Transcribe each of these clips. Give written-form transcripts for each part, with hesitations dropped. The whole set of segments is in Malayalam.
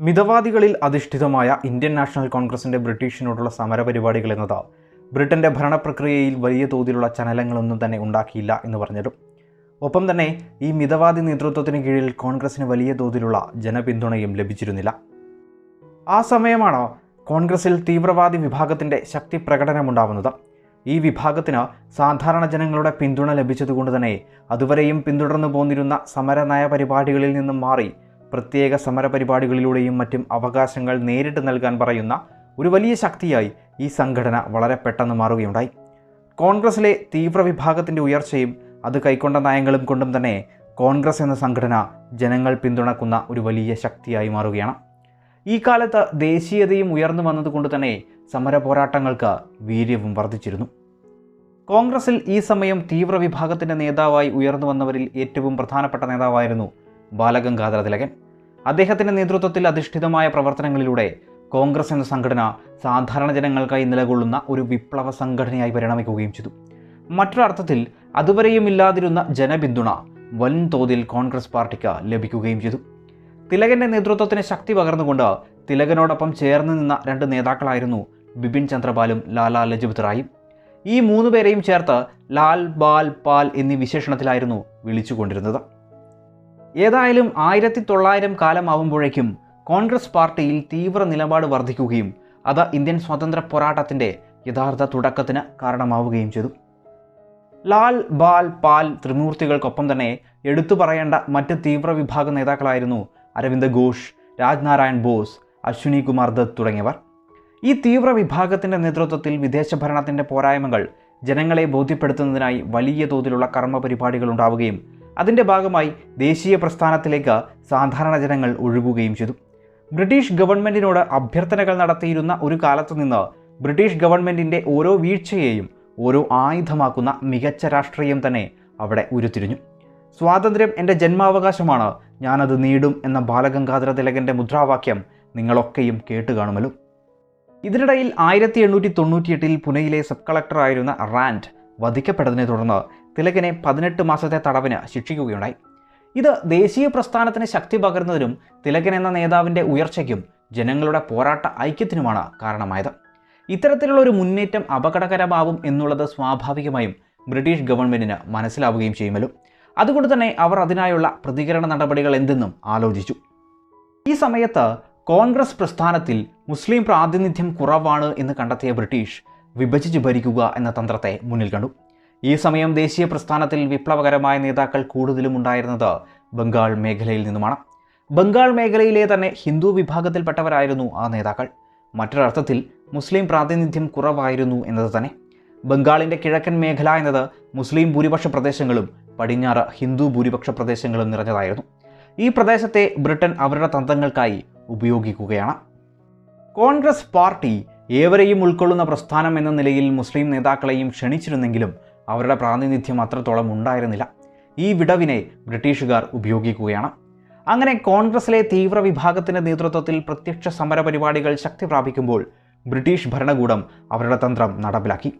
മിതവാദികളിൽ അധിഷ്ഠിതമായ ഇന്ത്യൻ നാഷണൽ കോൺഗ്രസിൻ്റെ ബ്രിട്ടീഷിനോടുള്ള സമരപരിപാടികൾ എന്നത് ബ്രിട്ടൻ്റെ ഭരണപ്രക്രിയയിൽ വലിയ തോതിലുള്ള ചലനങ്ങളൊന്നും തന്നെ ഉണ്ടാക്കിയില്ല എന്ന് പറഞ്ഞിട്ടും ഒപ്പം തന്നെ ഈ മിതവാദി നേതൃത്വത്തിന് കീഴിൽ കോൺഗ്രസിന് വലിയ തോതിലുള്ള ജനപിന്തുണയും ലഭിച്ചിരുന്നില്ല. ആ സമയമാണ് കോൺഗ്രസിൽ തീവ്രവാദി വിഭാഗത്തിൻ്റെ ശക്തി പ്രകടനമുണ്ടാവുന്നത്. ഈ വിഭാഗത്തിന് സാധാരണ ജനങ്ങളുടെ പിന്തുണ ലഭിച്ചതുകൊണ്ട് തന്നെ അതുവരെയും പിന്തുടർന്നു പോന്നിരുന്ന സമര നയ പരിപാടികളിൽ നിന്നും മാറി പ്രത്യേക സമരപരിപാടികളിലൂടെയും മറ്റും അവകാശങ്ങൾ നേരിട്ട് നൽകാൻ പറയുന്ന ഒരു വലിയ ശക്തിയായി ഈ സംഘടന വളരെ പെട്ടെന്ന് മാറുകയുണ്ടായി. കോൺഗ്രസിലെ തീവ്ര വിഭാഗത്തിൻ്റെ ഉയർച്ചയും അത് കൈക്കൊണ്ട നയങ്ങളും കൊണ്ടും തന്നെ കോൺഗ്രസ് എന്ന സംഘടന ജനങ്ങൾ പിന്തുണക്കുന്ന ഒരു വലിയ ശക്തിയായി മാറുകയാണ്. ഈ കാലത്ത് ദേശീയതയും ഉയർന്നു വന്നതുകൊണ്ട് തന്നെ സമര പോരാട്ടങ്ങൾക്ക് വീര്യവും വർദ്ധിച്ചിരുന്നു. കോൺഗ്രസിൽ ഈ സമയം തീവ്ര വിഭാഗത്തിൻ്റെ നേതാവായി ഉയർന്നു വന്നവരിൽ ഏറ്റവും പ്രധാനപ്പെട്ട നേതാവായിരുന്നു ബാൽ ഗംഗാധര തിലകൻ. അദ്ദേഹത്തിൻ്റെ നേതൃത്വത്തിൽ അധിഷ്ഠിതമായ പ്രവർത്തനങ്ങളിലൂടെ കോൺഗ്രസ് എന്ന സംഘടന സാധാരണ ജനങ്ങൾക്കായി നിലകൊള്ളുന്ന ഒരു വിപ്ലവ സംഘടനയായി പരിണമിക്കുകയും ചെയ്തു. മറ്റൊരർത്ഥത്തിൽ അതുവരെയും ഇല്ലാതിരുന്ന ജനപിന്തുണ വൻതോതിൽ കോൺഗ്രസ് പാർട്ടിക്ക് ലഭിക്കുകയും ചെയ്തു. തിലകൻ്റെ നേതൃത്വത്തിന് ശക്തി പകർന്നുകൊണ്ട് തിലകനോടൊപ്പം ചേർന്ന് നിന്ന രണ്ട് നേതാക്കളായിരുന്നു ബിപിൻ ചന്ദ്രപാലും ലാല ലജ്പത് റായും. ഈ മൂന്ന് പേരെയും ചേർത്ത് ലാൽ, ബാൽ, പാൽ എന്നീ വിശേഷണത്തിലായിരുന്നു വിളിച്ചുകൊണ്ടിരുന്നത്. ഏതായാലും 1900 കാലമാവുമ്പോഴേക്കും കോൺഗ്രസ് പാർട്ടിയിൽ തീവ്ര നിലപാട് വർദ്ധിക്കുകയും അത് ഇന്ത്യൻ സ്വാതന്ത്ര്യ പോരാട്ടത്തിൻ്റെ യഥാർത്ഥ തുടക്കത്തിന് കാരണമാവുകയും ചെയ്തു. ലാൽ, ബാൽ, പാൽ ത്രിമൂർത്തികൾക്കൊപ്പം തന്നെ എടുത്തു പറയേണ്ട മറ്റ് തീവ്ര വിഭാഗ നേതാക്കളായിരുന്നു അരവിന്ദ് ഘോഷ്, രാജ്നാരായൺ ബോസ്, അശ്വിനി കുമാർ ദത്ത് തുടങ്ങിയവർ. ഈ തീവ്ര വിഭാഗത്തിൻ്റെ നേതൃത്വത്തിൽ വിദേശ ഭരണത്തിൻ്റെ പോരായ്മകൾ ജനങ്ങളെ ബോധ്യപ്പെടുത്തുന്നതിനായി വലിയ തോതിലുള്ള കർമ്മ പരിപാടികൾ ഉണ്ടാവുകയും അതിൻ്റെ ഭാഗമായി ദേശീയ പ്രസ്ഥാനത്തിലേക്ക് സാധാരണ ജനങ്ങൾ ഒഴുകുകയും ചെയ്തു. ബ്രിട്ടീഷ് ഗവൺമെൻറ്റിനോട് അഭ്യർത്ഥനകൾ നടത്തിയിരുന്ന ഒരു കാലത്തു നിന്ന് ബ്രിട്ടീഷ് ഗവൺമെൻറ്റിൻ്റെ ഓരോ വീഴ്ചയെയും ഓരോ ആയുധമാക്കുന്ന മികച്ച രാഷ്ട്രീയം തന്നെ അവിടെ ഉരുത്തിരിഞ്ഞു. സ്വാതന്ത്ര്യം എൻ്റെ ജന്മാവകാശമാണ്, ഞാനത് നേടും എന്ന ബാലഗംഗാധര തിലകൻ്റെ മുദ്രാവാക്യം നിങ്ങളൊക്കെയും കേട്ട് കാണുമല്ലോ. ഇതിനിടയിൽ 1898 പുനെയിലെ സബ് കളക്ടറായിരുന്ന റാൻഡ് വധിക്കപ്പെട്ടതിനെ തുടർന്ന് തിലകനെ 18 മാസത്തെ തടവിന് ശിക്ഷിക്കുകയുണ്ടായി. ഇത് ദേശീയ പ്രസ്ഥാനത്തിന് ശക്തി പകർന്നതിനും തിലകൻ എന്ന നേതാവിൻ്റെ ഉയർച്ചയ്ക്കും ജനങ്ങളുടെ പോരാട്ട ഐക്യത്തിനുമാണ് കാരണമായത്. ഇത്തരത്തിലുള്ള ഒരു മുന്നേറ്റം അപകടകരമാവും എന്നുള്ളത് സ്വാഭാവികമായും ബ്രിട്ടീഷ് ഗവൺമെൻറ്റിന് മനസ്സിലാവുകയും ചെയ്യുമല്ലോ. അതുകൊണ്ട് തന്നെ അവർ അതിനായുള്ള പ്രതികരണ നടപടികൾ എന്തെന്നും ആലോചിച്ചു. ഈ സമയത്ത് കോൺഗ്രസ് പ്രസ്ഥാനത്തിൽ മുസ്ലിം പ്രാതിനിധ്യം കുറവാണ് എന്ന് കണ്ടെത്തിയ ബ്രിട്ടീഷ് വിഭജിച്ച് ഭരിക്കുക എന്ന തന്ത്രത്തെ മുന്നിൽ കണ്ടു. ഈ സമയം ദേശീയ പ്രസ്ഥാനത്തിൽ വിപ്ലവകരമായ നേതാക്കൾ കൂടുതലും ഉണ്ടായിരുന്നത് ബംഗാൾ മേഖലയിൽ നിന്നുമാണ്. ബംഗാൾ മേഖലയിലെ തന്നെ ഹിന്ദു വിഭാഗത്തിൽപ്പെട്ടവരായിരുന്നു ആ നേതാക്കൾ. മറ്റൊരർത്ഥത്തിൽ മുസ്ലിം പ്രാതിനിധ്യം കുറവായിരുന്നു എന്നത് തന്നെ. ബംഗാളിൻ്റെ കിഴക്കൻ മേഖല എന്നത് മുസ്ലിം ഭൂരിപക്ഷ പ്രദേശങ്ങളും പടിഞ്ഞാറ് ഹിന്ദു ഭൂരിപക്ഷ പ്രദേശങ്ങളും നിറഞ്ഞതായിരുന്നു. ഈ പ്രദേശത്തെ ബ്രിട്ടൻ അവരുടെ തന്ത്രങ്ങൾക്കായി ഉപയോഗിക്കുകയാണ്. കോൺഗ്രസ് പാർട്ടി ഏവരെയും ഉൾക്കൊള്ളുന്ന പ്രസ്ഥാനം എന്ന നിലയിൽ മുസ്ലിം നേതാക്കളെയും ക്ഷണിച്ചിരുന്നെങ്കിലും അവരുടെ പ്രാതിനിധ്യം അത്രത്തോളം ഉണ്ടായിരുന്നില്ല. ഈ വിടവിനെ ബ്രിട്ടീഷുകാർ ഉപയോഗിക്കുകയാണ്. അങ്ങനെ കോൺഗ്രസിലെ തീവ്ര വിഭാഗത്തിൻ്റെ നേതൃത്വത്തിൽ പ്രത്യക്ഷ സമരപരിപാടികൾ ശക്തി പ്രാപിക്കുമ്പോൾ ബ്രിട്ടീഷ് ഭരണകൂടം അവരുടെ തന്ത്രം നടപ്പിലാക്കി.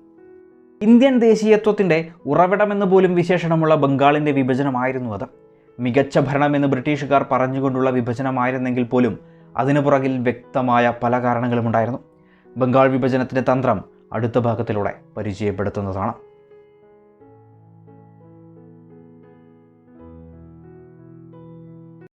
ഇന്ത്യൻ ദേശീയത്വത്തിൻ്റെ ഉറവിടമെന്ന് പോലും വിശേഷണമുള്ള ബംഗാളിൻ്റെ വിഭജനമായിരുന്നു അത്. മികച്ച ഭരണമെന്ന് ബ്രിട്ടീഷുകാർ പറഞ്ഞുകൊണ്ടുള്ള വിഭജനമായിരുന്നെങ്കിൽ പോലും അതിനു പുറകിൽ വ്യക്തമായ പല കാരണങ്ങളുമുണ്ടായിരുന്നു. ബംഗാൾ വിഭജനത്തിൻ്റെ തന്ത്രം അടുത്ത ഭാഗത്തിലൂടെ പരിചയപ്പെടുത്തുന്നതാണ്.